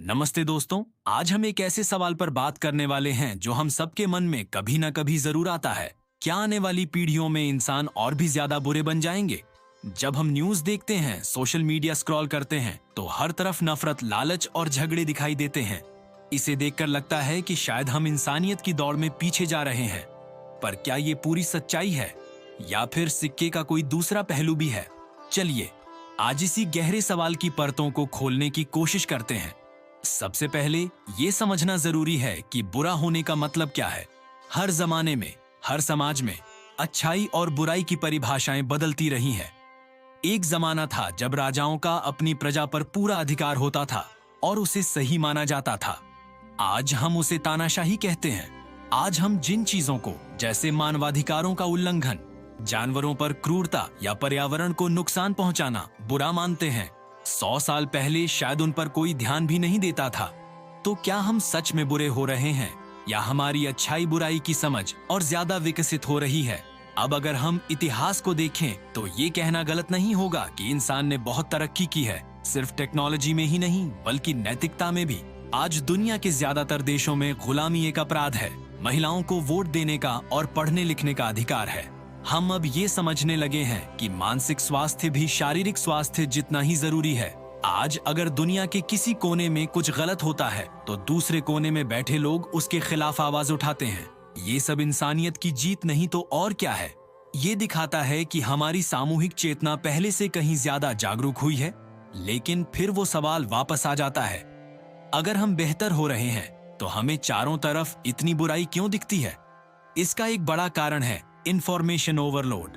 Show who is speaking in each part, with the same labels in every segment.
Speaker 1: नमस्ते दोस्तों, आज हम एक ऐसे सवाल पर बात करने वाले हैं जो हम सबके मन में कभी ना कभी जरूर आता है। क्या आने वाली पीढ़ियों में इंसान और भी ज्यादा बुरे बन जाएंगे? जब हम न्यूज देखते हैं, सोशल मीडिया स्क्रॉल करते हैं, तो हर तरफ नफरत, लालच और झगड़े दिखाई देते हैं। इसे देखकर लगता है कि शायद हम इंसानियत की दौड़ में पीछे जा रहे हैं। पर क्या ये पूरी सच्चाई है या फिर सिक्के का कोई दूसरा पहलू भी है? चलिए आज इसी गहरे सवाल की परतों को खोलने की कोशिश करते हैं। सबसे पहले ये समझना जरूरी है कि बुरा होने का मतलब क्या है। हर जमाने में, हर समाज में अच्छाई और बुराई की परिभाषाएं बदलती रही हैं। एक जमाना था जब राजाओं का अपनी प्रजा पर पूरा अधिकार होता था और उसे सही माना जाता था। आज हम उसे तानाशाही कहते हैं। आज हम जिन चीजों को, जैसे मानवाधिकारों का उल्लंघन, जानवरों पर क्रूरता या पर्यावरण को नुकसान पहुंचाना, बुरा मानते हैं। 100 साल पहले शायद उन पर कोई ध्यान भी नहीं देता था। तो क्या हम सच में बुरे हो रहे हैं या हमारी अच्छाई बुराई की समझ और ज्यादा विकसित हो रही है? अब अगर हम इतिहास को देखें तो ये कहना गलत नहीं होगा कि इंसान ने बहुत तरक्की की है, सिर्फ टेक्नोलॉजी में ही नहीं बल्कि नैतिकता में भी। आज दुनिया के ज्यादातर देशों में गुलामी एक अपराध है। महिलाओं को वोट देने का और पढ़ने लिखने का अधिकार है। हम अब ये समझने लगे हैं कि मानसिक स्वास्थ्य भी शारीरिक स्वास्थ्य जितना ही जरूरी है। आज अगर दुनिया के किसी कोने में कुछ गलत होता है तो दूसरे कोने में बैठे लोग उसके खिलाफ आवाज उठाते हैं। ये सब इंसानियत की जीत नहीं तो और क्या है? ये दिखाता है कि हमारी सामूहिक चेतना पहले से कहीं ज्यादा जागरूक हुई है। लेकिन फिर वो सवाल वापस आ जाता है, अगर हम बेहतर हो रहे हैं तो हमें चारों तरफ इतनी बुराई क्यों दिखती है? इसका एक बड़ा कारण है इंफॉर्मेशन ओवरलोड।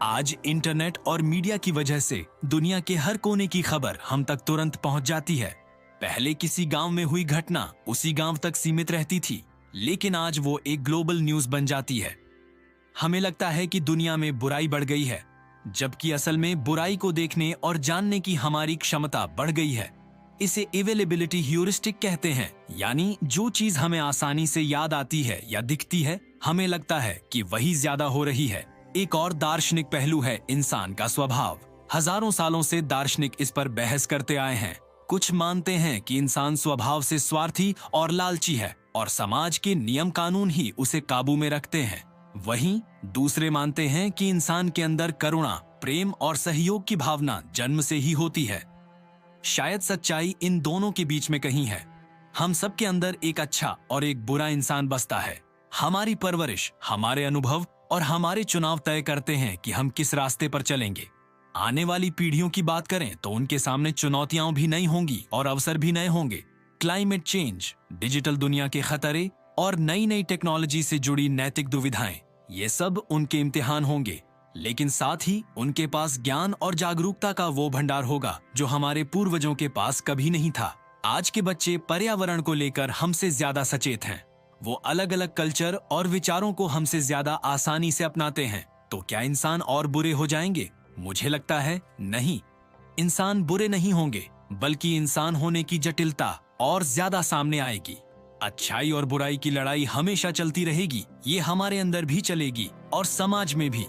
Speaker 1: आज इंटरनेट और मीडिया की वजह से दुनिया के हर कोने की खबर हम तक तुरंत पहुंच जाती है। पहले किसी गांव में हुई घटना उसी गांव तक सीमित रहती थी, लेकिन आज वो एक ग्लोबल न्यूज बन जाती है। हमें लगता है कि दुनिया में बुराई बढ़ गई है, जबकि असल में बुराई को देखने और जानने की हमारी क्षमता बढ़ गई है। इसे अवेलेबिलिटी ह्यूरिस्टिक कहते हैं, यानी जो चीज हमें आसानी से याद आती है या दिखती है, हमें लगता है कि वही ज्यादा हो रही है। एक और दार्शनिक पहलू है इंसान का स्वभाव। हजारों सालों से दार्शनिक इस पर बहस करते आए हैं। कुछ मानते हैं कि इंसान स्वभाव से स्वार्थी और लालची है और समाज के नियम कानून ही उसे काबू में रखते हैं। वहीं दूसरे मानते हैं कि इंसान के अंदर करुणा, प्रेम और सहयोग की भावना जन्म से ही होती है। शायद सच्चाई इन दोनों के बीच में कहीं है। हम सबके अंदर एक अच्छा और एक बुरा इंसान बसता है। हमारी परवरिश, हमारे अनुभव और हमारे चुनाव तय करते हैं कि हम किस रास्ते पर चलेंगे। आने वाली पीढ़ियों की बात करें तो उनके सामने चुनौतियां भी नई होंगी और अवसर भी नए होंगे। क्लाइमेट चेंज, डिजिटल दुनिया के खतरे और नई नई टेक्नोलॉजी से जुड़ी नैतिक दुविधाएं, ये सब उनके इम्तिहान होंगे। लेकिन साथ ही उनके पास ज्ञान और जागरूकता का वो भंडार होगा जो हमारे पूर्वजों के पास कभी नहीं था। आज के बच्चे पर्यावरण को लेकर हमसे ज्यादा सचेत हैं। वो अलग अलग कल्चर और विचारों को हमसे ज्यादा आसानी से अपनाते हैं। तो क्या इंसान और बुरे हो जाएंगे? मुझे लगता है नहीं। इंसान बुरे नहीं होंगे, बल्कि इंसान होने की जटिलता और ज्यादा सामने आएगी। अच्छाई और बुराई की लड़ाई हमेशा चलती रहेगी। ये हमारे अंदर भी चलेगी और समाज में भी।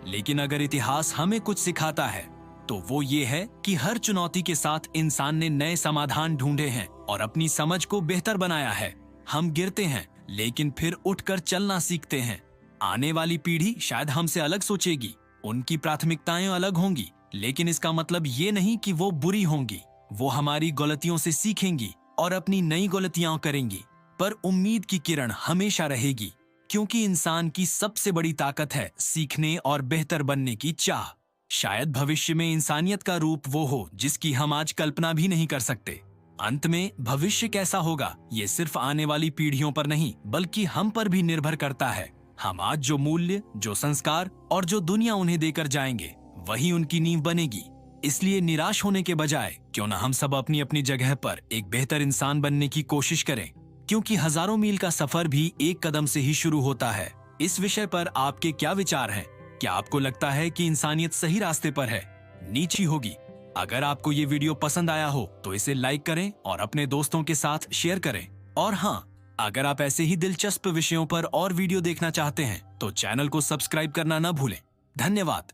Speaker 1: लेकिन अगर इतिहास हमें कुछ सिखाता है तो वो ये है कि हर चुनौती के साथ इंसान ने नए समाधान ढूंढे हैं और अपनी समझ को बेहतर बनाया है। हम गिरते हैं लेकिन फिर उठकर चलना सीखते हैं। आने वाली पीढ़ी शायद हमसे अलग सोचेगी, उनकी प्राथमिकताएं अलग होंगी, लेकिन इसका मतलब ये नहीं कि वो बुरी होंगी। वो हमारी गलतियों से सीखेंगी और अपनी नई गलतियां करेंगी। पर उम्मीद की किरण हमेशा रहेगी, क्योंकि इंसान की सबसे बड़ी ताकत है सीखने और बेहतर बनने की चाह। शायद भविष्य में इंसानियत का रूप वो हो जिसकी हम आज कल्पना भी नहीं कर सकते। अंत में भविष्य कैसा होगा ये सिर्फ आने वाली पीढ़ियों पर नहीं बल्कि हम पर भी निर्भर करता है। हम आज जो मूल्य, जो संस्कार और जो दुनिया उन्हें देकर जाएंगे, वही उनकी नींव बनेगी। इसलिए निराश होने के बजाय क्यों न हम सब अपनी अपनी जगह पर एक बेहतर इंसान बनने की कोशिश करें, क्योंकि हजारों मील का सफर भी एक कदम से ही शुरू होता है। इस विषय पर आपके क्या विचार हैं? क्या आपको लगता है कि इंसानियत सही रास्ते पर है, नीची होगी? अगर आपको ये वीडियो पसंद आया हो तो इसे लाइक करें और अपने दोस्तों के साथ शेयर करें। और हाँ, अगर आप ऐसे ही दिलचस्प विषयों पर और वीडियो देखना चाहते हैं तो चैनल को सब्सक्राइब करना न भूलें। धन्यवाद।